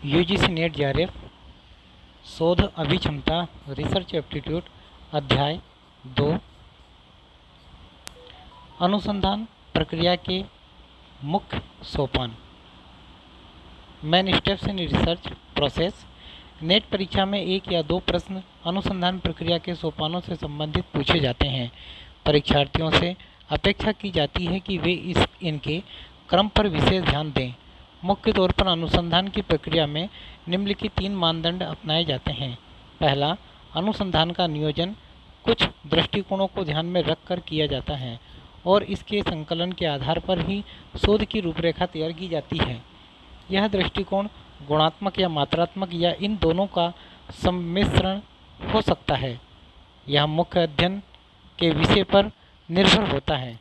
UGC net JRF शोध अभिक्षमता research aptitude अध्याय 2 अनुसंधान प्रक्रिया के मुख्य सोपान main steps in research process. Net परीक्षा में 1 या 2 प्रश्न अनुसंधान प्रक्रिया के सोपानों से संबंधित पूछे जाते हैं। परीक्षार्थियों से अपेक्षा की जाती है कि वे इनके क्रम पर विशेष ध्यान दें। मुख्य तौर पर अनुसंधान की प्रक्रिया में निम्नलिखित 3 मानदंड अपनाए जाते हैं। पहला, अनुसंधान का नियोजन कुछ दृष्टिकोणों को ध्यान में रखकर किया जाता है और इसके संकलन के आधार पर ही शोध की रूपरेखा तैयार की जाती है। यह दृष्टिकोण गुणात्मक या मात्रात्मक या इन दोनों का सम्मिश्रण हो सकता है। यह मुख्य अध्ययन के विषय पर निर्भर होता है।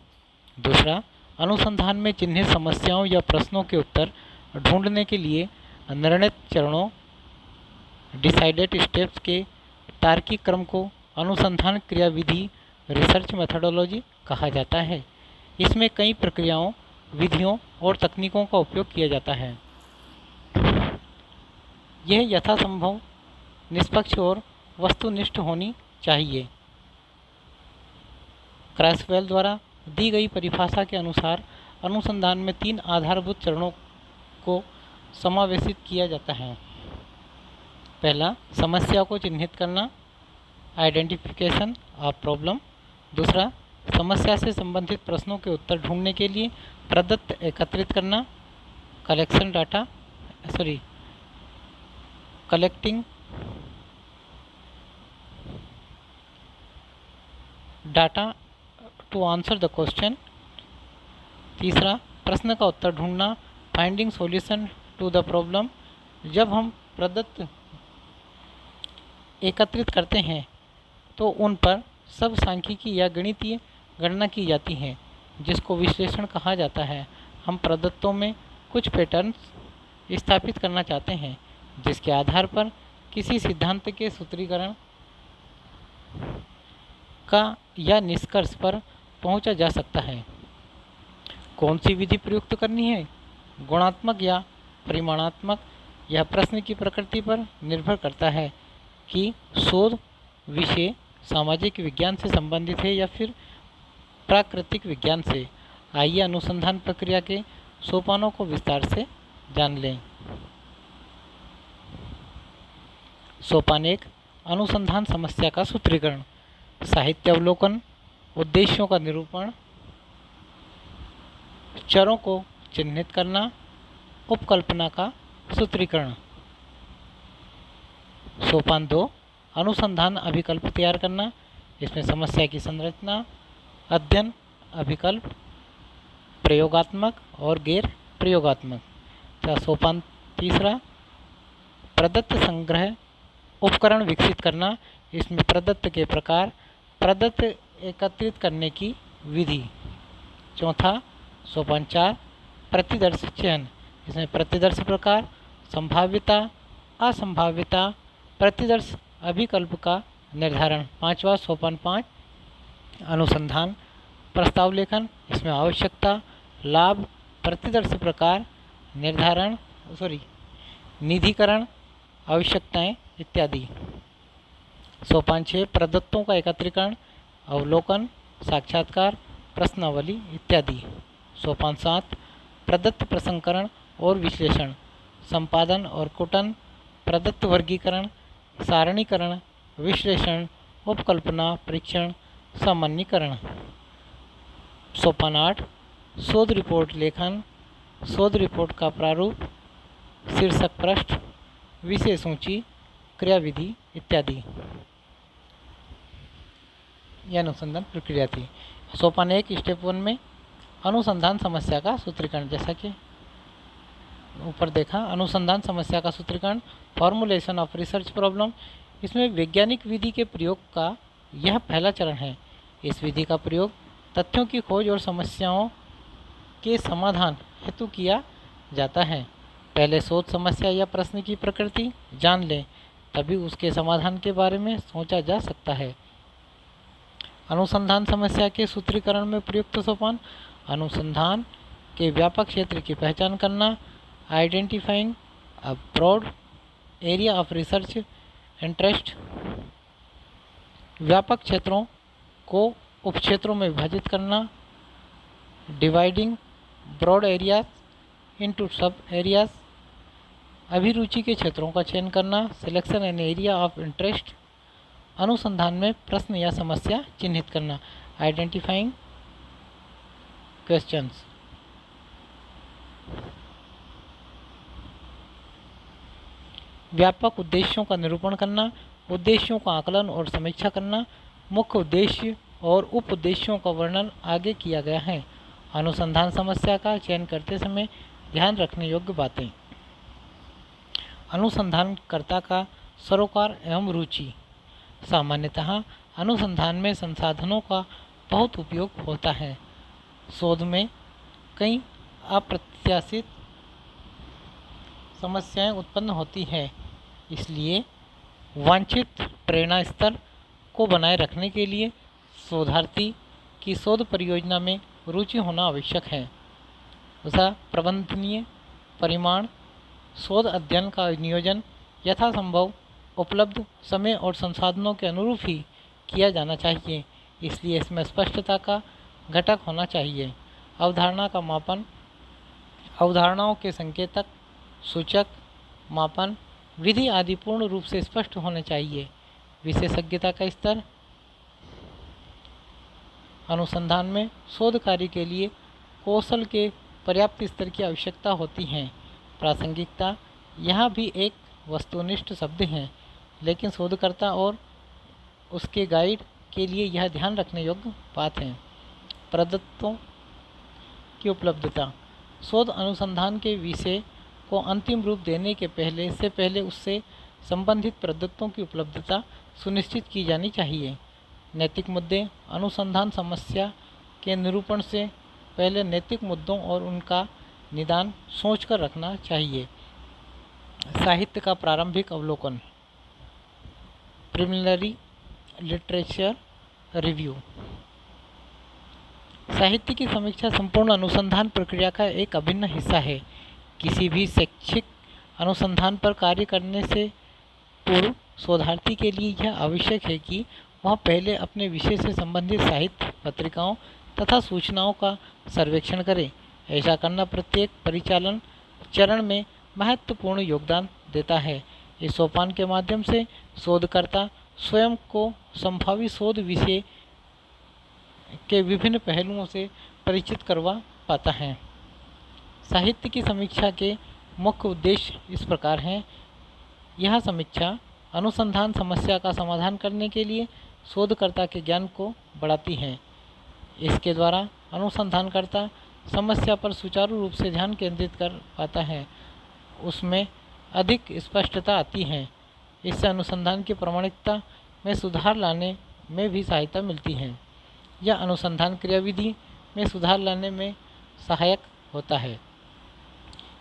दूसरा, अनुसंधान में चिन्हित समस्याओं या प्रश्नों के उत्तर ढूंढने के लिए निर्णित चरणों डिसाइडेड स्टेप्स के तार्किक क्रम को अनुसंधान क्रियाविधि रिसर्च मेथोडोलॉजी कहा जाता है। इसमें कई प्रक्रियाओं, विधियों और तकनीकों का उपयोग किया जाता है। यह यथासंभव निष्पक्ष और वस्तुनिष्ठ होनी चाहिए। क्रैसवेल द्वारा दी गई परिभाषा के अनुसार अनुसंधान में 3 आधारभूत चरणों को समावेशित किया जाता है। पहला, समस्या को चिन्हित करना, आइडेंटिफिकेशन ऑफ प्रॉब्लम। दूसरा, समस्या से संबंधित प्रश्नों के उत्तर ढूंढने के लिए प्रदत्त एकत्रित करना, collecting data to answer the question. तीसरा, प्रश्न का उत्तर ढूंढना, finding solution to the problem. जब हम प्रदत्त एकत्रित करते हैं तो उन पर सब सांख्यिकी या गणितीय गणना की जाती है, जिसको विश्लेषण कहा जाता है। हम प्रदत्तों में कुछ पैटर्न्स स्थापित करना चाहते हैं, जिसके आधार पर किसी सिद्धांत के सूत्रीकरण का या निष्कर्ष पर पहुंचा जा सकता है। कौन सी विधि प्रयुक्त करनी है, गुणात्मक या परिमाणात्मक, यह प्रश्न की प्रकृति पर निर्भर करता है कि शोध विषय सामाजिक विज्ञान से संबंधित है या फिर प्राकृतिक विज्ञान से। आइए अनुसंधान प्रक्रिया के सोपानों को विस्तार से जान लें। सोपान 1, अनुसंधान समस्या का सूत्रीकरण। साहित्य अवलोकन, उद्देश्यों का निरूपण, चरों को चिन्हित करना, उपकल्पना का सूत्रीकरण। सोपान 2, अनुसंधान अभिकल्प तैयार करना। इसमें समस्या की संरचना, अध्ययन, अभिकल्प, प्रयोगात्मक और गैर प्रयोगात्मक। सोपान 3, प्रदत्त संग्रह उपकरण विकसित करना। इसमें प्रदत्त के प्रकार, प्रदत्त एकत्रित करने की विधि। चौथा, सोपान 4, प्रतिदर्श चयन। इसमें प्रतिदर्श प्रकार, संभाव्यता, असंभाव्यता, प्रतिदर्श अभिकल्प का निर्धारण। पांचवा, सोपान 5, अनुसंधान प्रस्ताव लेखन। इसमें आवश्यकता, लाभ, प्रतिदर्श प्रकार, निर्धारण निधिकरण, आवश्यकताएं इत्यादि। सोपान 6, प्रदत्तों का एकत्रीकरण, अवलोकन, साक्षात्कार, प्रश्नावली इत्यादि। सोपान 7, प्रदत्त प्रसंस्करण और विश्लेषण, संपादन और कुटन, प्रदत्त वर्गीकरण, सारणीकरण, विश्लेषण, उपकल्पना, परीक्षण, सामान्यीकरण। सोपान 8, शोध रिपोर्ट लेखन, शोध रिपोर्ट का प्रारूप, शीर्षक पृष्ठ, विषय सूची, क्रियाविधि इत्यादि। यह अनुसंधान प्रक्रिया थी। सोपान 1 स्टेप 1 में अनुसंधान समस्या का सूत्रीकरण, जैसा कि ऊपर देखा, अनुसंधान समस्या का सूत्रीकरण, फॉर्मुलेशन ऑफ रिसर्च प्रॉब्लम। इसमें वैज्ञानिक विधि के प्रयोग का यह पहला चरण है। इस विधि का प्रयोग तथ्यों की खोज और समस्याओं के समाधान हेतु किया जाता है। पहले शोध समस्या या प्रश्न की प्रकृति जान लें, तभी उसके समाधान के बारे में सोचा जा सकता है। अनुसंधान समस्या के सूत्रीकरण में प्रयुक्त सोपान, अनुसंधान के व्यापक क्षेत्र की पहचान करना, identifying a broad area of research interest, व्यापक क्षेत्रों को उपक्षेत्रों में विभाजित करना, dividing broad areas into sub areas, अभिरुचि के क्षेत्रों का चयन करना, selection an area of interest, अनुसंधान में प्रश्न या समस्या चिन्हित करना, आइडेंटिफाइंग क्वेश्चंस। व्यापक उद्देश्यों का निरूपण करना, उद्देश्यों का आकलन और समीक्षा करना, मुख्य उद्देश्य और उप उद्देश्यों का वर्णन आगे किया गया है। अनुसंधान समस्या का चयन करते समय ध्यान रखने योग्य बातें। अनुसंधानकर्ता का सरोकार एवं रुचि। सामान्यतः अनुसंधान में संसाधनों का बहुत उपयोग होता है। शोध में कई अप्रत्याशित समस्याएं उत्पन्न होती हैं, इसलिए वांछित प्रेरणा स्तर को बनाए रखने के लिए शोधार्थी की शोध परियोजना में रुचि होना आवश्यक है। दूसरा, प्रबंधनीय परिमाण। शोध अध्ययन का नियोजन यथासंभव उपलब्ध समय और संसाधनों के अनुरूप ही किया जाना चाहिए, इसलिए इसमें स्पष्टता का घटक होना चाहिए। अवधारणा का मापन। अवधारणाओं के संकेतक, सूचक, मापन, विधि आदि पूर्ण रूप से स्पष्ट होने चाहिए। विशेषज्ञता का स्तर। अनुसंधान में शोध कार्य के लिए कौशल के पर्याप्त स्तर की आवश्यकता होती है। प्रासंगिकता। यहाँ भी एक वस्तुनिष्ठ शब्द है, लेकिन शोधकर्ता और उसके गाइड के लिए यह ध्यान रखने योग्य बात है। प्रदत्तों की उपलब्धता। शोध अनुसंधान के विषय को अंतिम रूप देने के पहले उससे संबंधित प्रदत्तों की उपलब्धता सुनिश्चित की जानी चाहिए। नैतिक मुद्दे। अनुसंधान समस्या के निरूपण से पहले नैतिक मुद्दों और उनका निदान सोचकर रखना चाहिए। साहित्य का प्रारंभिक अवलोकन। Preliminary literature review. साहित्य की समीक्षा संपूर्ण अनुसंधान प्रक्रिया का एक अभिन्न हिस्सा है। किसी भी शैक्षिक अनुसंधान पर कार्य करने से पूर्व शोधार्थी के लिए यह आवश्यक है कि वह पहले अपने विषय से संबंधित साहित्य, पत्रिकाओं तथा सूचनाओं का सर्वेक्षण करे। ऐसा करना प्रत्येक परिचालन चरण में महत्वपूर्ण योगदान देता है। इस सोपान के माध्यम से शोधकर्ता स्वयं को संभावित शोध विषय के विभिन्न पहलुओं से परिचित करवा पाता है। साहित्य की समीक्षा के मुख्य उद्देश्य इस प्रकार हैं। यह समीक्षा अनुसंधान समस्या का समाधान करने के लिए शोधकर्ता के ज्ञान को बढ़ाती है। इसके द्वारा अनुसंधानकर्ता समस्या पर सुचारू रूप से ध्यान केंद्रित कर पाता है, उसमें अधिक स्पष्टता आती है। इससे अनुसंधान की प्रामाणिकता में सुधार लाने में भी सहायता मिलती है। यह अनुसंधान क्रियाविधि में सुधार लाने में सहायक होता है।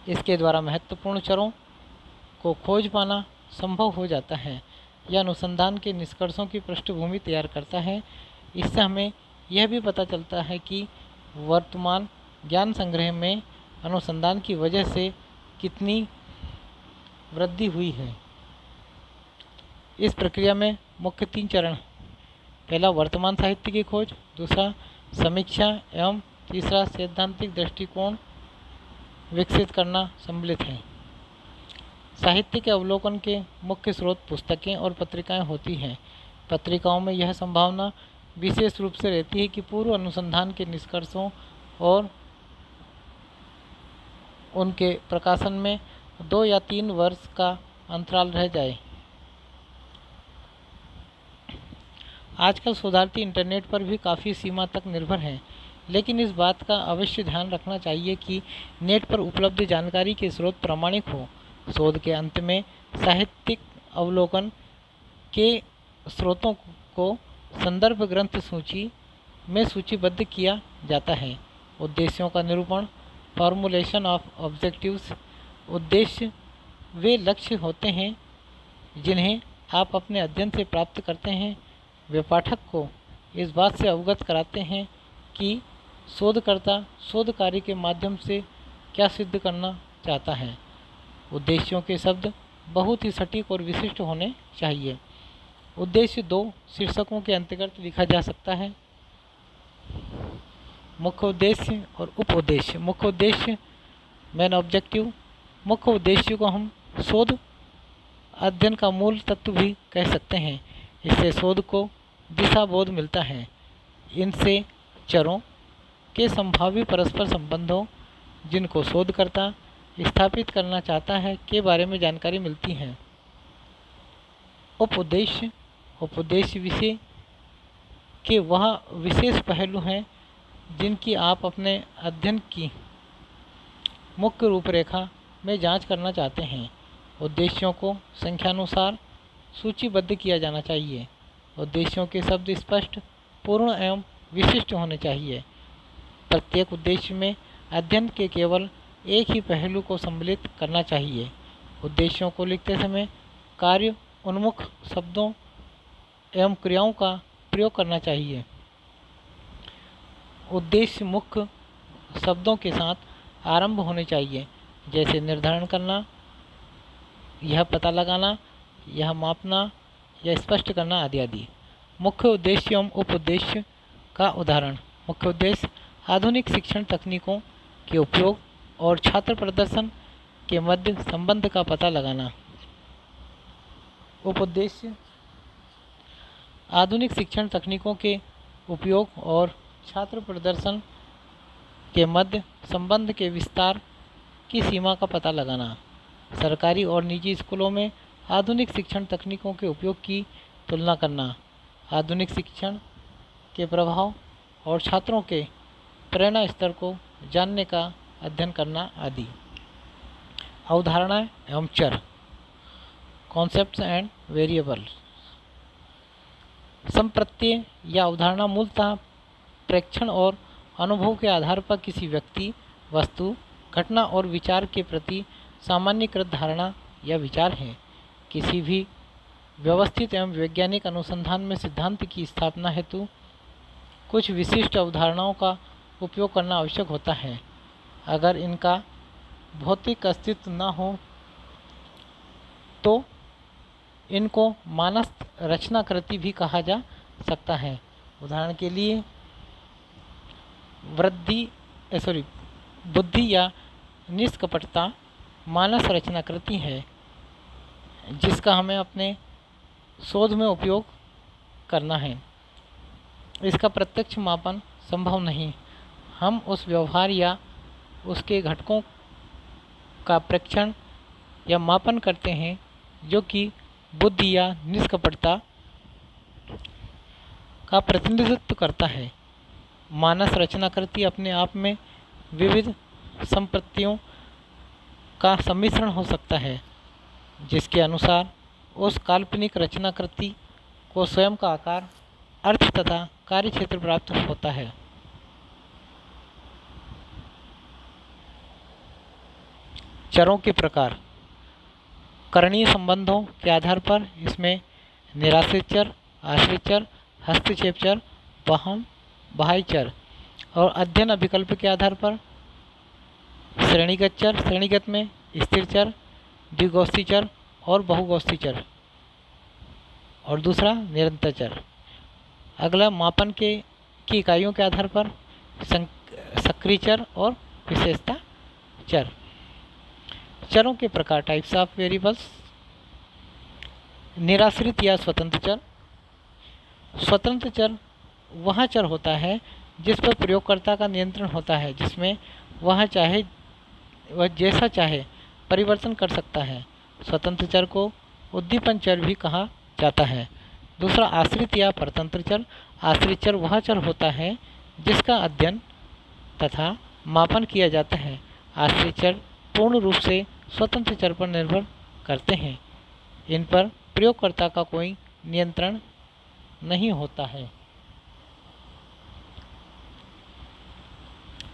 इसके द्वारा महत्वपूर्ण चरों को खोज पाना संभव हो जाता है। यह अनुसंधान के निष्कर्षों की पृष्ठभूमि तैयार करता है। इससे हमें यह भी पता चलता है कि वर्तमान ज्ञान संग्रह में अनुसंधान की वजह से कितनी वृद्धि हुई है। इस प्रक्रिया में मुख्य 3 चरण। पहला, वर्तमान साहित्य की खोज। दूसरा, समीक्षा एवं तीसरा, सैद्धांतिक दृष्टिकोण विकसित करना सम्मिलित है। साहित्य के अवलोकन के मुख्य स्रोत पुस्तकें और पत्रिकाएं होती हैं। पत्रिकाओं में यह संभावना विशेष रूप से रहती है कि पूर्व अनुसंधान के निष्कर्षों और उनके प्रकाशन में 2 या 3 वर्ष का अंतराल रह जाए। आजकल शोधार्थी इंटरनेट पर भी काफ़ी सीमा तक निर्भर हैं, लेकिन इस बात का अवश्य ध्यान रखना चाहिए कि नेट पर उपलब्ध जानकारी के स्रोत प्रामाणिक हो। शोध के अंत में साहित्यिक अवलोकन के स्रोतों को संदर्भ ग्रंथ सूची में सूचीबद्ध किया जाता है। उद्देश्यों का निरूपण। Formulation of objectives. उद्देश्य वे लक्ष्य होते हैं जिन्हें आप अपने अध्ययन से प्राप्त करते हैं। वे पाठक को इस बात से अवगत कराते हैं कि शोधकर्ता शोध कार्य के माध्यम से क्या सिद्ध करना चाहता है। उद्देश्यों के शब्द बहुत ही सटीक और विशिष्ट होने चाहिए। उद्देश्य दो शीर्षकों के अंतर्गत लिखा जा सकता है, मुख्य उद्देश्य और उप उद्देश्य। मुख्य उद्देश्य मेन ऑब्जेक्टिव। मुख्य उद्देश्य को हम शोध अध्ययन का मूल तत्व भी कह सकते हैं। इससे शोध को दिशा बोध मिलता है। इनसे चरों के संभावी परस्पर संबंधों जिनको शोधकर्ता स्थापित करना चाहता है के बारे में जानकारी मिलती है। उप उद्देश्य विषय के वह विशेष पहलू हैं जिनकी आप अपने अध्ययन की मुख्य रूपरेखा में जांच करना चाहते हैं। उद्देश्यों को संख्यानुसार सूचीबद्ध किया जाना चाहिए। उद्देश्यों के शब्द स्पष्ट, पूर्ण एवं विशिष्ट होने चाहिए। प्रत्येक उद्देश्य में अध्ययन के केवल एक ही पहलू को सम्मिलित करना चाहिए। उद्देश्यों को लिखते समय कार्य उन्मुख शब्दों एवं क्रियाओं का प्रयोग करना चाहिए। उद्देश्य मुख्य शब्दों के साथ आरंभ होने चाहिए, जैसे निर्धारण करना, यह पता लगाना, यह मापना या स्पष्ट करना आदि आदि। मुख्य उद्देश्य एवं उप उद्देश्य का उदाहरण। मुख्य उद्देश्य आधुनिक शिक्षण तकनीकों के उपयोग और छात्र प्रदर्शन के मध्य संबंध का पता लगाना। उप उद्देश्य आधुनिक शिक्षण तकनीकों के उपयोग और छात्र प्रदर्शन के मध्य संबंध के विस्तार की सीमा का पता लगाना। सरकारी और निजी स्कूलों में आधुनिक शिक्षण तकनीकों के उपयोग की तुलना करना। आधुनिक शिक्षण के प्रभाव और छात्रों के प्रेरणा स्तर को जानने का अध्ययन करना आदि। अवधारणाएं एवं चर, कॉन्सेप्ट्स एंड वेरिएबल्स। संप्रत्यय या अवधारणा मूलतः प्रेक्षण और अनुभव के आधार पर किसी व्यक्ति, वस्तु, घटना और विचार के प्रति सामान्यकृत धारणा या विचार है। किसी भी व्यवस्थित एवं वैज्ञानिक अनुसंधान में सिद्धांत की स्थापना हेतु कुछ विशिष्ट अवधारणाओं का उपयोग करना आवश्यक होता है। अगर इनका भौतिक अस्तित्व न हो तो इनको मानस रचनाकृति भी कहा जा सकता है। उदाहरण के लिए बुद्धि या निष्कपटता मानस रचनाकृति है जिसका हमें अपने शोध में उपयोग करना है। इसका प्रत्यक्ष मापन संभव नहीं। हम उस व्यवहार या उसके घटकों का प्रेक्षण या मापन करते हैं जो कि बुद्धि या निष्कपटता का प्रतिनिधित्व करता है। मानस रचनाकृति अपने आप में विविध संपत्तियों का सम्मिश्रण हो सकता है, जिसके अनुसार उस काल्पनिक रचनाकृति को स्वयं का आकार, अर्थ तथा कार्यक्षेत्र प्राप्त होता है। चरों के प्रकार। करणीय संबंधों के आधार पर इसमें निराश्रित चर, आश्रित चर, हस्तक्षेप चर, बाह्य चर और अध्ययन विकल्प के आधार पर श्रेणीगत चर, श्रेणीगत में स्थिर चर, द्विगोष्ठी चर और बहुगोष्ठी चर, और दूसरा निरंतर चर। अगला मापन की इकाइयों के आधार पर सक्रिय चर और विशेषता चर। चरों के प्रकार, टाइप्स ऑफ वेरिएबल्स। निराश्रित या स्वतंत्र चर। स्वतंत्र चर वह चर होता है जिस पर प्रयोगकर्ता का नियंत्रण होता है, जिसमें वह जैसा चाहे परिवर्तन कर सकता है। स्वतंत्र चर को उद्दीपन चर भी कहा जाता है। दूसरा आश्रित या परतंत्र चर। आश्रित चर वह चर होता है जिसका अध्ययन तथा मापन किया जाता है। आश्रित चर पूर्ण रूप से स्वतंत्र चर पर निर्भर करते हैं। इन पर प्रयोगकर्ता का कोई नियंत्रण नहीं होता है।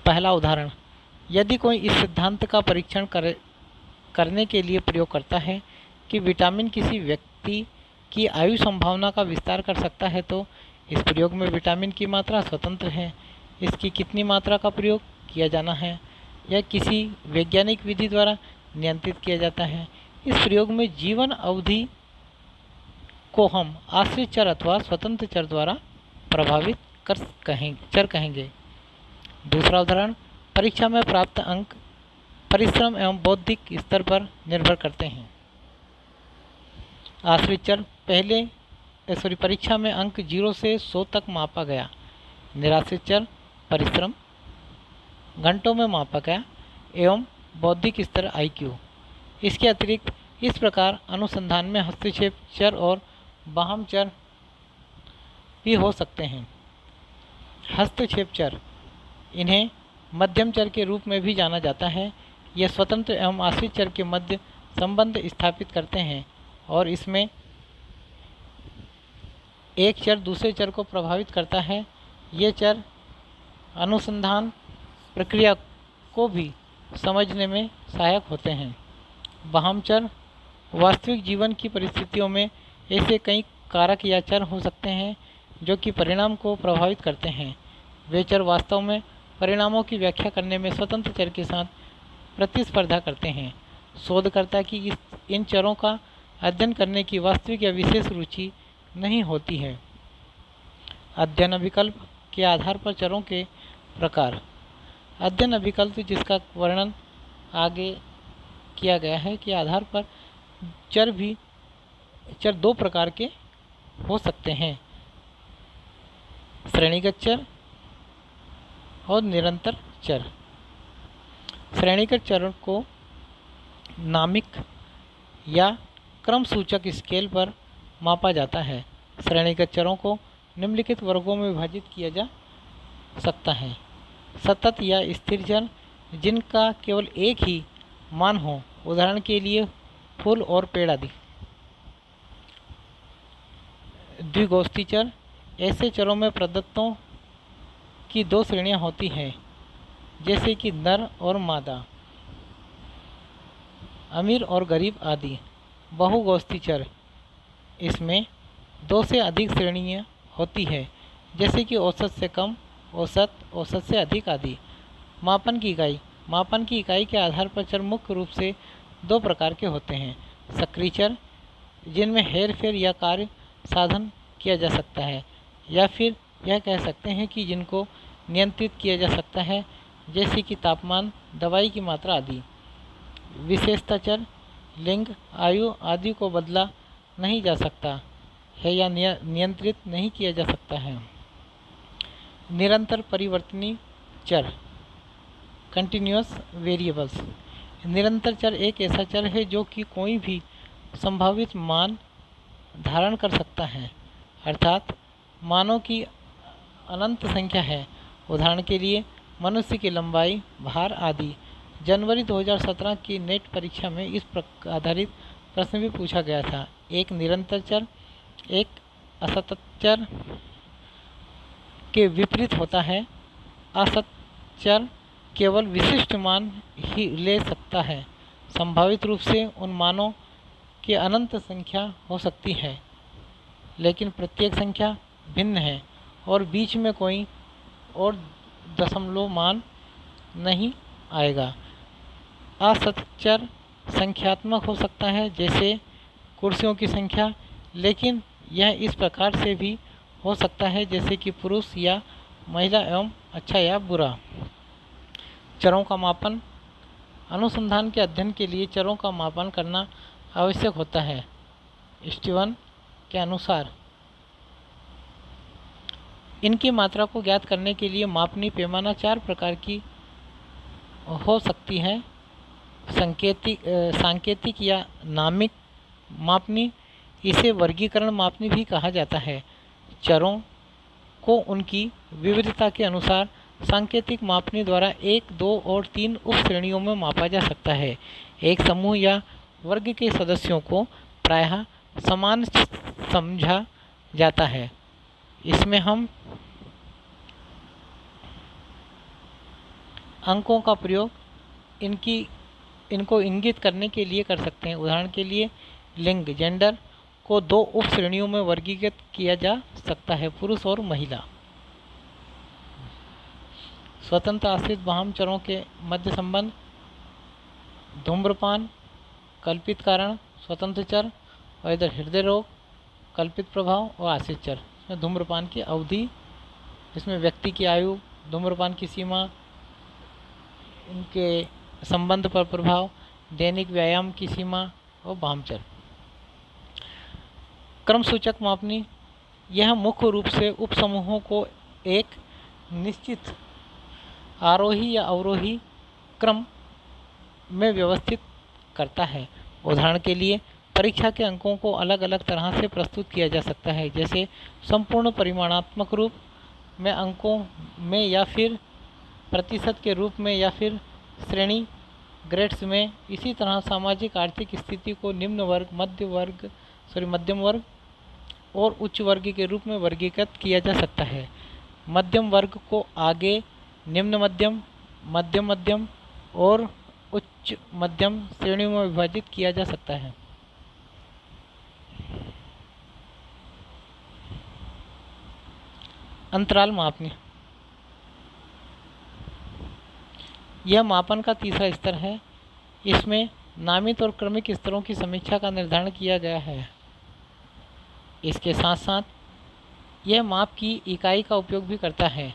पहला उदाहरण, यदि कोई इस सिद्धांत का परीक्षण करने के लिए प्रयोग करता है कि विटामिन किसी व्यक्ति की आयु संभावना का विस्तार कर सकता है, तो इस प्रयोग में विटामिन की मात्रा स्वतंत्र है। इसकी कितनी मात्रा का प्रयोग किया जाना है यह किसी वैज्ञानिक विधि द्वारा नियंत्रित किया जाता है। इस प्रयोग में जीवन अवधि को हम आश्रित चर अथवा स्वतंत्र चर द्वारा प्रभावित चर कहेंगे। दूसरा उदाहरण, परीक्षा में प्राप्त अंक परिश्रम एवं बौद्धिक स्तर पर निर्भर करते हैं। आश्रित चर परीक्षा में अंक 0 से 100 तक मापा गया। निराश्रित चर परिश्रम घंटों में मापा गया एवं बौद्धिक स्तर IQ। इसके अतिरिक्त इस प्रकार अनुसंधान में हस्तक्षेप चर और बाह्य चर भी हो सकते हैं। हस्तक्षेप चर, इन्हें मध्यम चर के रूप में भी जाना जाता है। यह स्वतंत्र एवं आश्रित चर के मध्य संबंध स्थापित करते हैं और इसमें एक चर दूसरे चर को प्रभावित करता है। ये चर अनुसंधान प्रक्रिया को भी समझने में सहायक होते हैं। बाह्य चर, वास्तविक जीवन की परिस्थितियों में ऐसे कई कारक या चर हो सकते हैं जो कि परिणाम को प्रभावित करते हैं। वे चर वास्तव में परिणामों की व्याख्या करने में स्वतंत्र चर के साथ प्रतिस्पर्धा करते हैं। शोधकर्ता की इन चरों का अध्ययन करने की वास्तविक या विशेष रुचि नहीं होती है। अध्ययन अभिकल्प के आधार पर चरों के प्रकार। अध्ययन अभिकल्प, जिसका वर्णन आगे किया गया है, के आधार पर चर 2 प्रकार के हो सकते हैं, श्रेणीगत चर और निरंतर चर। श्रेणीगत चर को नामिक या क्रम सूचक स्केल पर मापा जाता है। श्रेणीगत चरों को निम्नलिखित वर्गों में विभाजित किया जा सकता है। सतत या स्थिर चर, जिनका केवल एक ही मान हो, उदाहरण के लिए फूल और पेड़ आदि। द्विगोष्ठी चर, ऐसे चरों में प्रदत्तों की 2 श्रेणियां होती हैं, जैसे कि नर और मादा, अमीर और गरीब आदि। बहुगोष्ठी चर, इसमें 2 से अधिक श्रेणियां होती है, जैसे कि औसत से कम, औसत, औसत से अधिक आदि। मापन की इकाई, मापन की इकाई के आधार पर चर मुख्य रूप से 2 प्रकार के होते हैं। सक्रिय चर, जिनमें हेरफेर या कार्य साधन किया जा सकता है, या फिर यह कह सकते हैं कि जिनको नियंत्रित किया जा सकता है, जैसे कि तापमान, दवाई की मात्रा आदि। विशेषता चर, लिंग, आयु आदि को बदला नहीं जा सकता है या नियंत्रित नहीं किया जा सकता है। निरंतर परिवर्तनीय चर, कंटिन्यूअस वेरिएबल्स। निरंतर चर एक ऐसा चर है जो कि कोई भी संभावित मान धारण कर सकता है, अर्थात मानों की अनंत संख्या है। उदाहरण के लिए मनुष्य की लंबाई, भार आदि। जनवरी 2017 की नेट परीक्षा में इस आधारित प्रश्न भी पूछा गया था। एक निरंतर चर एक असतत चर के विपरीत होता है। असतत चर केवल विशिष्ट मान ही ले सकता है। संभावित रूप से उन मानों की अनंत संख्या हो सकती है, लेकिन प्रत्येक संख्या भिन्न है और बीच में कोई और दशमलव मान नहीं आएगा। असतत चर संख्यात्मक हो सकता है, जैसे कुर्सियों की संख्या, लेकिन यह इस प्रकार से भी हो सकता है जैसे कि पुरुष या महिला एवं अच्छा या बुरा। चरों का मापन। अनुसंधान के अध्ययन के लिए चरों का मापन करना आवश्यक होता है। स्टीवन के अनुसार इनकी मात्रा को ज्ञात करने के लिए मापनीय पैमाना 4 प्रकार की हो सकती है। सांकेतिक या नामिक मापनी, इसे वर्गीकरण मापनी भी कहा जाता है। चरों को उनकी विविधता के अनुसार सांकेतिक मापनी द्वारा 1, 2 और 3 उप श्रेणियों में मापा जा सकता है। एक समूह या वर्ग के सदस्यों को प्रायः समान समझा जाता है। इसमें हम अंकों का प्रयोग इनको इंगित करने के लिए कर सकते हैं। उदाहरण के लिए लिंग, जेंडर को 2 उप श्रेणियों में वर्गीकृत किया जा सकता है, पुरुष और महिला। स्वतंत्र आश्रित बाह्य चरों के मध्य संबंध। धूम्रपान, कल्पित कारण, स्वतंत्र चर, और इधर हृदय रोग, कल्पित प्रभाव और आश्रित चर। इसमें धूम्रपान की अवधि, इसमें व्यक्ति की आयु, धूम्रपान की सीमा, इनके संबंध पर प्रभाव, दैनिक व्यायाम की सीमा और वामचर। क्रम सूचक मापनी, यह मुख्य रूप से उपसमूहों को एक निश्चित आरोही या अवरोही क्रम में व्यवस्थित करता है। उदाहरण के लिए परीक्षा के अंकों को अलग अलग तरह से प्रस्तुत किया जा सकता है, जैसे संपूर्ण परिमाणात्मक रूप में अंकों में, या फिर प्रतिशत के रूप में, या फिर श्रेणी ग्रेड्स में। इसी तरह सामाजिक आर्थिक स्थिति को निम्न वर्ग, मध्यम वर्ग और उच्च वर्ग के रूप में वर्गीकृत किया जा सकता है। मध्यम वर्ग को आगे निम्न मध्यम, मध्यम मध्यम और उच्च मध्यम श्रेणियों में विभाजित किया जा सकता है। अंतराल मापनी, यह मापन का तीसरा स्तर है। इसमें नामित और क्रमिक स्तरों की समीक्षा का निर्धारण किया गया है। इसके साथ साथ यह माप की इकाई का उपयोग भी करता है।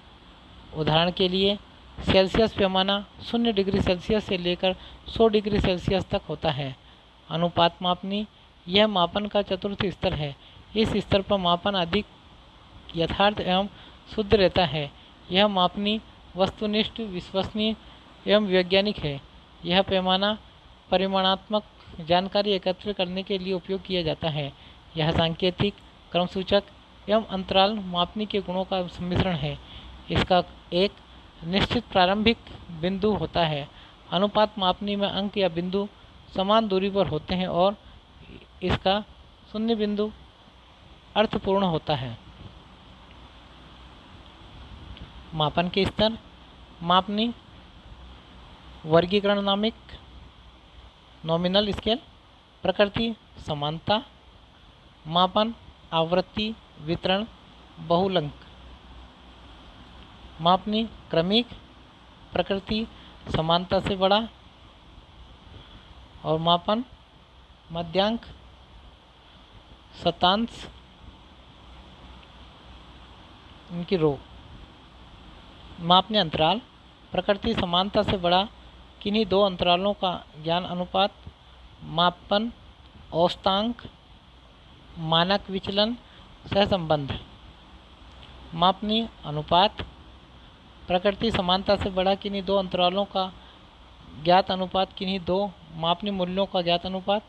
उदाहरण के लिए सेल्सियस पैमाना 0 डिग्री सेल्सियस से लेकर 100 डिग्री सेल्सियस तक होता है। अनुपात मापनी, यह मापन का चतुर्थ स्तर है। इस स्तर पर मापन अधिक यथार्थ एवं शुद्ध रहता है। यह मापनी वस्तुनिष्ठ, विश्वसनीय एवं वैज्ञानिक है। यह पैमाना परिमाणात्मक जानकारी एकत्र करने के लिए उपयोग किया जाता है। यह सांकेतिक, क्रमसूचक एवं अंतराल मापनी के गुणों का सम्मिश्रण है। इसका एक निश्चित प्रारंभिक बिंदु होता है। अनुपात मापनी में अंक या बिंदु समान दूरी पर होते हैं और इसका शून्य बिंदु अर्थपूर्ण होता है। मापन के स्तर मापनी, वर्गीकरण नामिक, नॉमिनल स्केल, प्रकृति, समानता, मापन, आवृत्ति, वितरण, बहुलंक। मापनी क्रमिक, प्रकृति, समानता से बड़ा, और मापन मध्यांक, शतांश, इनकी रो। मापनीय अंतराल, प्रकृति, समानता से बड़ा किन्हीं दो अंतरालों का ज्ञान अनुपात, मापन, औसतांक, मानक विचलन, सहसंबंध। मापनीय अनुपात, प्रकृति, समानता से बड़ा किन्हीं दो अंतरालों का ज्ञात अनुपात, किन्हीं दो मापनीय मूल्यों का ज्ञात अनुपात,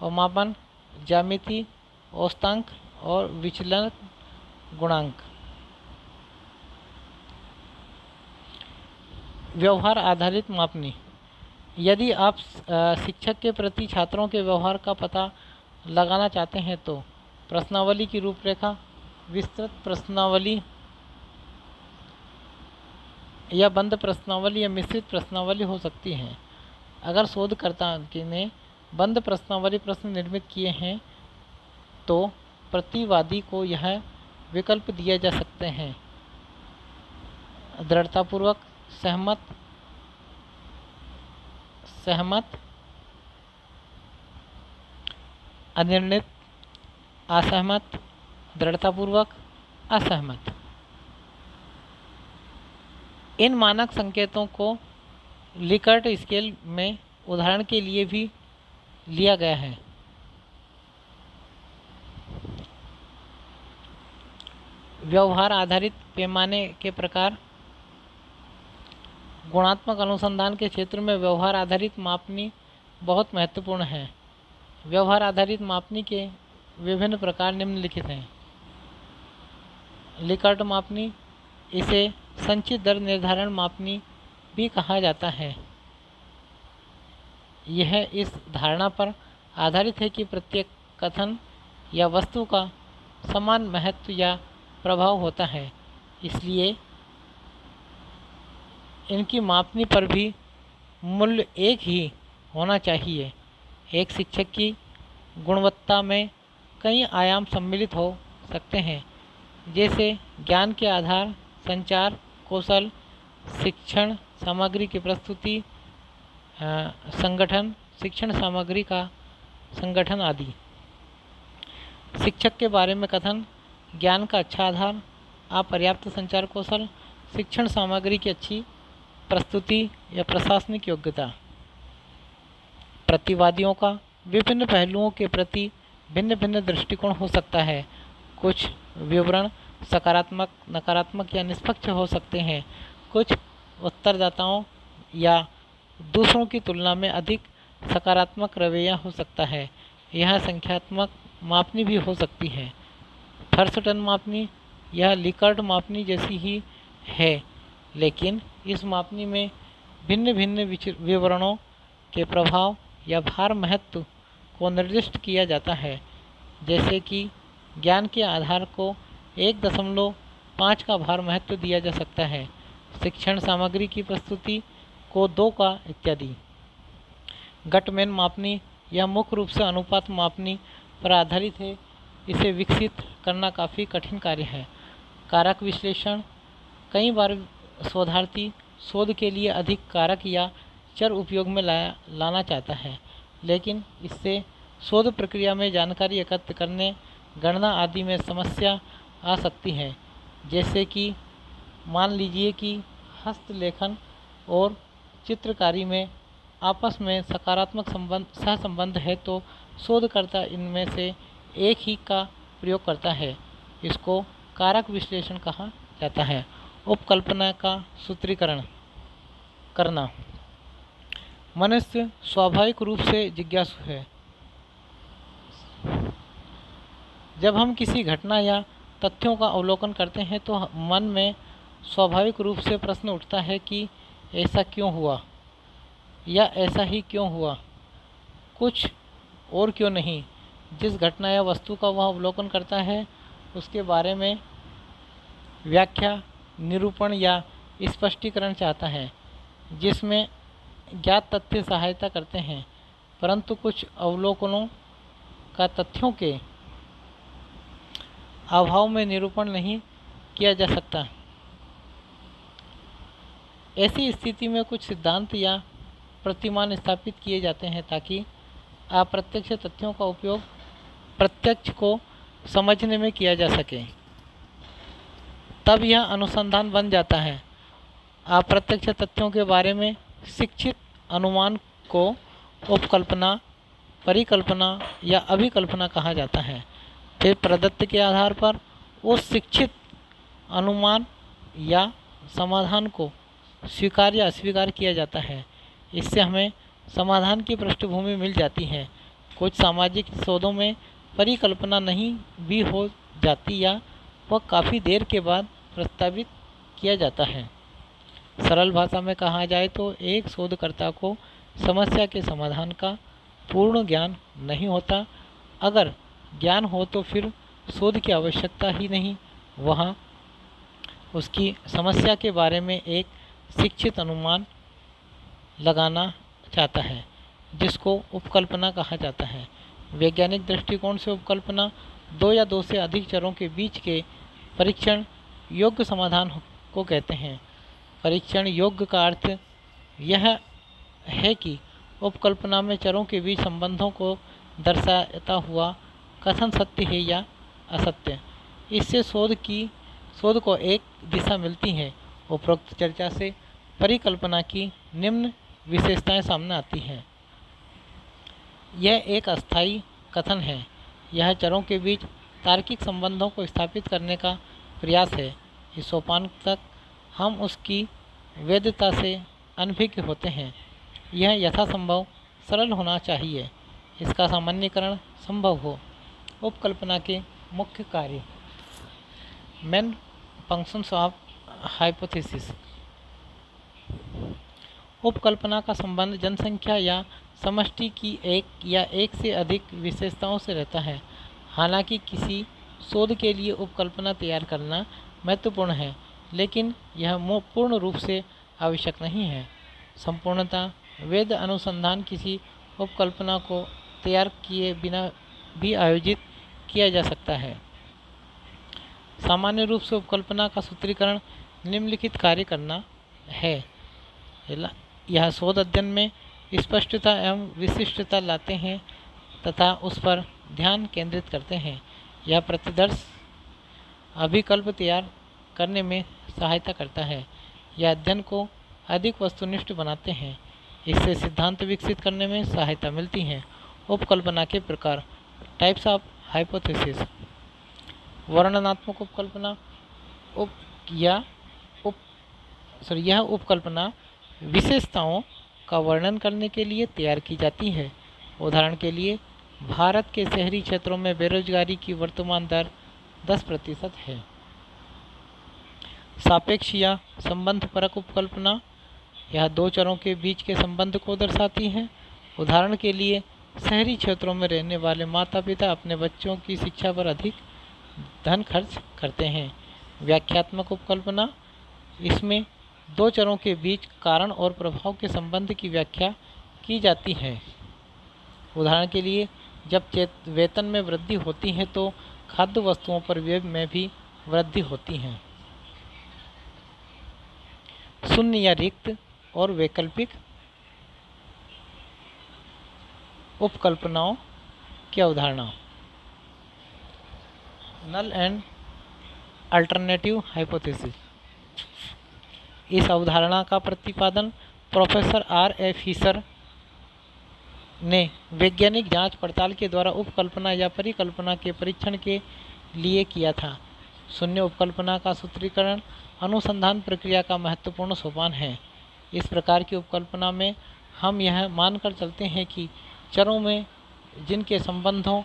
और मापन ज्यामिति, औसतांक और विचलन गुणांक। व्यवहार आधारित मापनी, यदि आप शिक्षक के प्रति छात्रों के व्यवहार का पता लगाना चाहते हैं तो प्रश्नावली की रूपरेखा, विस्तृत प्रश्नावली या बंद प्रश्नावली या मिश्रित प्रश्नावली हो सकती है। अगर शोधकर्ता ने बंद प्रश्नावली प्रश्न निर्मित किए हैं तो प्रतिवादी को यह विकल्प दिए जा सकते हैं: दृढ़तापूर्वक, सहमत, अनिर्णित, असहमत, दृढ़तापूर्वक, असहमत। इन मानक संकेतों को लिकर्ट स्केल में उदाहरण के लिए भी लिया गया है। व्यवहार आधारित पैमाने के प्रकार। गुणात्मक अनुसंधान के क्षेत्र में व्यवहार आधारित मापनी बहुत महत्वपूर्ण है। व्यवहार आधारित मापनी के विभिन्न प्रकार निम्नलिखित हैं। लिकर्ट मापनी, इसे संचित दर निर्धारण मापनी भी कहा जाता है। यह इस धारणा पर आधारित है कि प्रत्येक कथन या वस्तु का समान महत्व या प्रभाव होता है, इसलिए इनकी मापनी पर भी मूल्य एक ही होना चाहिए। एक शिक्षक की गुणवत्ता में कई आयाम सम्मिलित हो सकते हैं, जैसे ज्ञान के आधार, संचार कौशल, शिक्षण सामग्री की प्रस्तुति, संगठन, शिक्षण सामग्री का संगठन आदि। शिक्षक के बारे में कथन, ज्ञान का अच्छा आधार, अपर्याप्त संचार कौशल, शिक्षण सामग्री की अच्छी प्रस्तुति या प्रशासनिक योग्यता। प्रतिवादियों का विभिन्न पहलुओं के प्रति भिन्न भिन्न दृष्टिकोण हो सकता है। कुछ विवरण सकारात्मक, नकारात्मक या निष्पक्ष हो सकते हैं। कुछ उत्तरदाताओं या दूसरों की तुलना में अधिक सकारात्मक रवैया हो सकता है। यह संख्यात्मक मापनी भी हो सकती है। थर्स्टन मापनी यह लिकर्ट मापनी जैसी ही है, लेकिन इस मापनी में भिन्न भिन्न विवरणों के प्रभाव या भार महत्व को निर्दिष्ट किया जाता है। जैसे कि ज्ञान के आधार को 1.5 का भार महत्व दिया जा सकता है, शिक्षण सामग्री की प्रस्तुति को 2 का इत्यादि। गटमैन मापनी यह मुख्य रूप से अनुपात मापनी पर आधारित है। इसे विकसित करना काफ़ी कठिन कार्य है। कारक विश्लेषण, कई बार शोधार्थी शोध के लिए अधिक कारक या चर उपयोग में लाना चाहता है, लेकिन इससे शोध प्रक्रिया में जानकारी एकत्र करने, गणना आदि में समस्या आ सकती है। जैसे कि मान लीजिए कि हस्तलेखन और चित्रकारी में आपस में सकारात्मक सहसंबंध है, तो शोधकर्ता इनमें से एक ही का प्रयोग करता है। इसको कारक विश्लेषण कहा जाता है। उपकल्पना का सूत्रीकरण करना। मनुष्य स्वाभाविक रूप से जिज्ञासु है। जब हम किसी घटना या तथ्यों का अवलोकन करते हैं तो मन में स्वाभाविक रूप से प्रश्न उठता है कि ऐसा क्यों हुआ या ऐसा ही क्यों हुआ, कुछ और क्यों नहीं। जिस घटना या वस्तु का वह अवलोकन करता है उसके बारे में व्याख्या, निरूपण या स्पष्टीकरण चाहता है, जिसमें ज्ञात तथ्य सहायता करते हैं, परंतु कुछ अवलोकनों का तथ्यों के अभाव में निरूपण नहीं किया जा सकता। ऐसी स्थिति में कुछ सिद्धांत या प्रतिमान स्थापित किए जाते हैं ताकि अप्रत्यक्ष तथ्यों का उपयोग प्रत्यक्ष को समझने में किया जा सके। तब यह अनुसंधान बन जाता है। अप्रत्यक्ष तथ्यों के बारे में शिक्षित अनुमान को उपकल्पना, परिकल्पना या अभिकल्पना कहा जाता है। फिर प्रदत्त के आधार पर उस शिक्षित अनुमान या समाधान को स्वीकार या अस्वीकार किया जाता है। इससे हमें समाधान की पृष्ठभूमि मिल जाती है। कुछ सामाजिक शोधों में परिकल्पना नहीं भी हो जाती या वह काफ़ी देर के बाद प्रस्तावित किया जाता है। सरल भाषा में कहा जाए तो एक शोधकर्ता को समस्या के समाधान का पूर्ण ज्ञान नहीं होता। अगर ज्ञान हो तो फिर शोध की आवश्यकता ही नहीं। वहाँ उसकी समस्या के बारे में एक शिक्षित अनुमान लगाना चाहता है, जिसको उपकल्पना कहा जाता है। वैज्ञानिक दृष्टिकोण से उपकल्पना 2 या 2 से अधिक चरों के बीच के परीक्षण योग्य समाधान को कहते हैं। परीक्षण योग्य का अर्थ यह है कि उपकल्पना में चरों के बीच संबंधों को दर्शाता हुआ कथन सत्य है या असत्य। इससे शोध को एक दिशा मिलती है। उपरोक्त चर्चा से परिकल्पना की निम्न विशेषताएं सामने आती हैं। यह एक अस्थायी कथन है। यह चरों के बीच तार्किक संबंधों को स्थापित करने का प्रयास है। इस सोपान तक हम उसकी वैधता से अनभिज्ञ होते हैं। यह यथासंभव सरल होना चाहिए। इसका सामान्यीकरण संभव हो। उपकल्पना के मुख्य कार्य। Main functions of hypothesis. उपकल्पना का संबंध जनसंख्या या समष्टि की एक या एक से अधिक विशेषताओं से रहता है। हालांकि किसी शोध के लिए उपकल्पना तैयार करना महत्वपूर्ण है, लेकिन यह पूर्ण रूप से आवश्यक नहीं है। संपूर्णतः वैध अनुसंधान किसी उपकल्पना को तैयार किए बिना भी आयोजित किया जा सकता है। सामान्य रूप से उपकल्पना का सूत्रीकरण निम्नलिखित कार्य करना है। यह शोध अध्ययन में स्पष्टता एवं विशिष्टता लाते हैं तथा उस पर ध्यान केंद्रित करते हैं। यह प्रतिदर्श अभिकल्प तैयार करने में सहायता करता है। यह अध्ययन को अधिक वस्तुनिष्ठ बनाते हैं। इससे सिद्धांत विकसित करने में सहायता मिलती है। उपकल्पना के प्रकार, टाइप्स ऑफ हाइपोथेसिस। वर्णनात्मक उपकल्पना यह उपकल्पना विशेषताओं का वर्णन करने के लिए तैयार की जाती है। उदाहरण के लिए, भारत के शहरी क्षेत्रों में बेरोजगारी की वर्तमान दर 10% है। सापेक्ष या संबंधपरक उपकल्पना, यह दो चरों के बीच के संबंध को दर्शाती है। उदाहरण के लिए, शहरी क्षेत्रों में रहने वाले माता पिता अपने बच्चों की शिक्षा पर अधिक धन खर्च करते हैं। व्याख्यात्मक उपकल्पना, इसमें दो चरों के बीच कारण और प्रभाव के संबंध की व्याख्या की जाती है। उदाहरण के लिए, जब वेतन में वृद्धि होती है तो खाद्य वस्तुओं पर व्यय में भी वृद्धि होती है। शून्य या रिक्त और वैकल्पिक उपकल्पनाओं की अवधारणा। Null and alternative hypothesis. इस अवधारणा का प्रतिपादन प्रोफेसर R.A. फिशर ने वैज्ञानिक जांच पड़ताल के द्वारा उपकल्पना या परिकल्पना के परीक्षण के लिए किया था। शून्य उपकल्पना का सूत्रीकरण अनुसंधान प्रक्रिया का महत्वपूर्ण सोपान है। इस प्रकार की उपकल्पना में हम यह मानकर चलते हैं कि चरों में जिनके संबंधों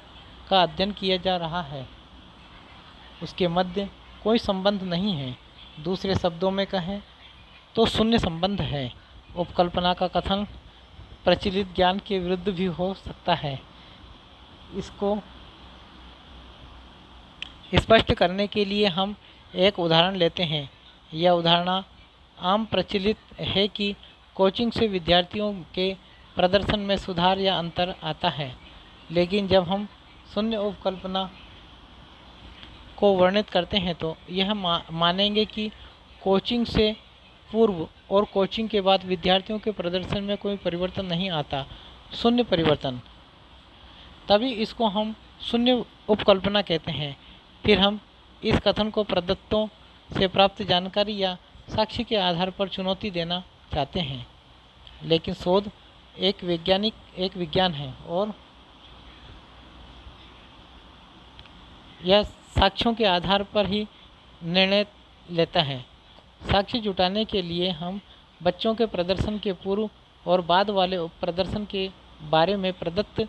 का अध्ययन किया जा रहा है उसके मध्य कोई संबंध नहीं है। दूसरे शब्दों में कहें तो शून्य संबंध है। उपकल्पना का कथन प्रचलित ज्ञान के विरुद्ध भी हो सकता है। इसको स्पष्ट करने के लिए हम एक उदाहरण लेते हैं। यह उदाहरण आम प्रचलित है कि कोचिंग से विद्यार्थियों के प्रदर्शन में सुधार या अंतर आता है, लेकिन जब हम शून्य उपकल्पना को वर्णित करते हैं तो यह मानेंगे कि कोचिंग से पूर्व और कोचिंग के बाद विद्यार्थियों के प्रदर्शन में कोई परिवर्तन नहीं आता, शून्य परिवर्तन, तभी इसको हम शून्य उपकल्पना कहते हैं। फिर हम इस कथन को प्रदत्तों से प्राप्त जानकारी या साक्ष्य के आधार पर चुनौती देना चाहते हैं, लेकिन शोध एक विज्ञान है और यह साक्ष्यों के आधार पर ही निर्णय लेता है। साक्ष्य जुटाने के लिए हम बच्चों के प्रदर्शन के पूर्व और बाद वाले प्रदर्शन के बारे में प्रदत्त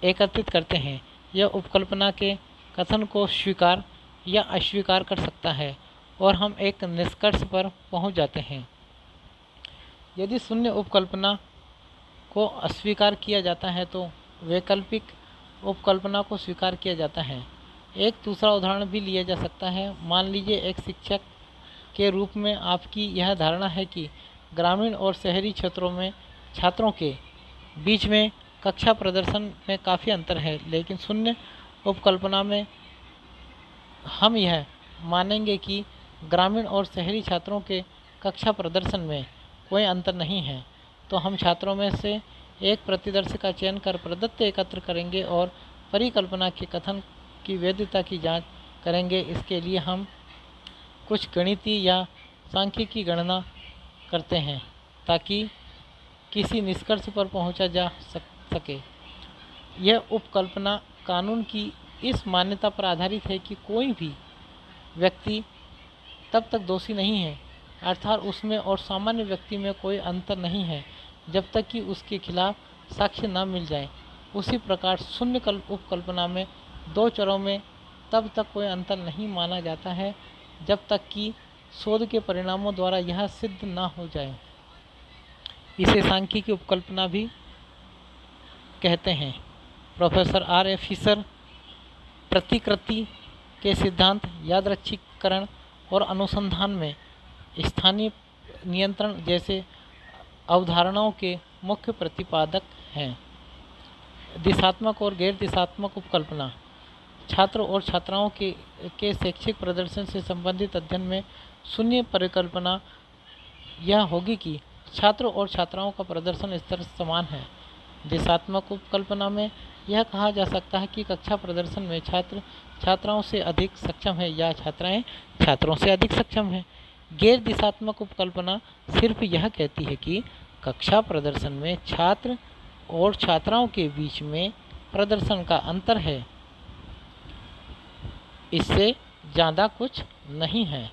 एकत्रित करते हैं। यह उपकल्पना के कथन को स्वीकार या अस्वीकार कर सकता है और हम एक निष्कर्ष पर पहुंच जाते हैं। यदि शून्य उपकल्पना को अस्वीकार किया जाता है तो वैकल्पिक उपकल्पना को स्वीकार किया जाता है। एक दूसरा उदाहरण भी लिया जा सकता है। मान लीजिए एक शिक्षक के रूप में आपकी यह धारणा है कि ग्रामीण और शहरी क्षेत्रों में छात्रों के बीच में कक्षा प्रदर्शन में काफ़ी अंतर है, लेकिन शून्य उपकल्पना में हम यह मानेंगे कि ग्रामीण और शहरी छात्रों के कक्षा प्रदर्शन में कोई अंतर नहीं है। तो हम छात्रों में से एक प्रतिदर्श का चयन कर प्रदत्त एकत्र करेंगे और परिकल्पना के कथन की वैधता की जांच करेंगे। इसके लिए हम कुछ गणितीय या सांख्यिकी गणना करते हैं ताकि किसी निष्कर्ष पर पहुंचा जा सके। यह उपकल्पना कानून की इस मान्यता पर आधारित है कि कोई भी व्यक्ति तब तक दोषी नहीं है, अर्थात उसमें और सामान्य व्यक्ति में कोई अंतर नहीं है जब तक कि उसके खिलाफ साक्ष्य न मिल जाए। उसी प्रकार शून्य उपकल्पना में दो चरों में तब तक कोई अंतर नहीं माना जाता है जब तक कि शोध के परिणामों द्वारा यह सिद्ध न हो जाए। इसे सांख्यिकी उपकल्पना भी कहते हैं। Professor R.A. फिशर प्रतिकृति के सिद्धांत, यादृच्छिककरण और अनुसंधान में स्थानीय नियंत्रण जैसे अवधारणाओं के मुख्य प्रतिपादक हैं। दिशात्मक और गैर दिशात्मक उपकल्पना। छात्र और छात्राओं के शैक्षिक प्रदर्शन से संबंधित अध्ययन में शून्य परिकल्पना यह होगी कि छात्रों और छात्राओं का प्रदर्शन स्तर समान है। दिशात्मक उपकल्पना में यह कहा जा सकता है कि कक्षा प्रदर्शन में छात्र छात्राओं से अधिक सक्षम है या छात्राएं छात्रों से अधिक सक्षम है। गैर दिशात्मक उपकल्पना सिर्फ यह कहती है कि कक्षा प्रदर्शन में छात्र और छात्राओं के बीच में प्रदर्शन का अंतर है, इससे ज़्यादा कुछ नहीं है।